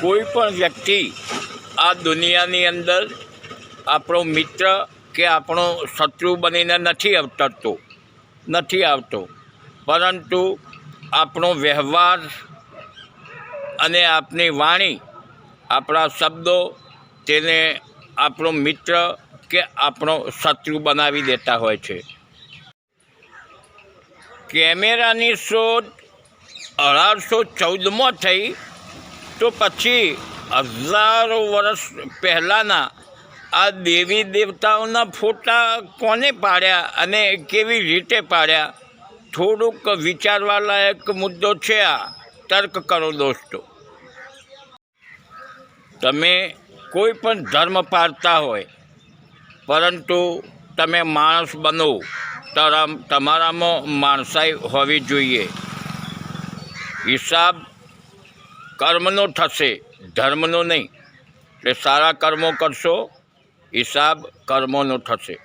કોઈ પણ વ્યક્તિ આ દુનિયાની અંદર આપણો મિત્ર કે આપણો શત્રુ બનીને નથી આવતો, પરંતુ આપણો વ્યવહાર અને આપણી વાણી, આપણા શબ્દો તેને આપણો મિત્ર કે આપણો શત્રુ બનાવી દેતા હોય છે. કેમેરાની શોધ 1814માં થઈ, તો પછી હજારો વર્ષ પહેલાંના આ દેવી દેવતાઓના ફોટા કોને પાડ્યા અને કેવી રીતે પાડ્યા? થોડુંક વિચારવા લાયક મુદ્દો છે આ. તર્ક કરો દોસ્તો. તમે કોઈ પણ ધર્મ પાળતા હોય, પરંતુ તમે માણસ બનો, તમારામાં માણસાઈ હોવી જોઈએ. હિસાબ કર્મનો થશે, ધર્મનો નહીં. એટલે સારા કર્મો કરશો, હિસાબ કર્મોનો થશે.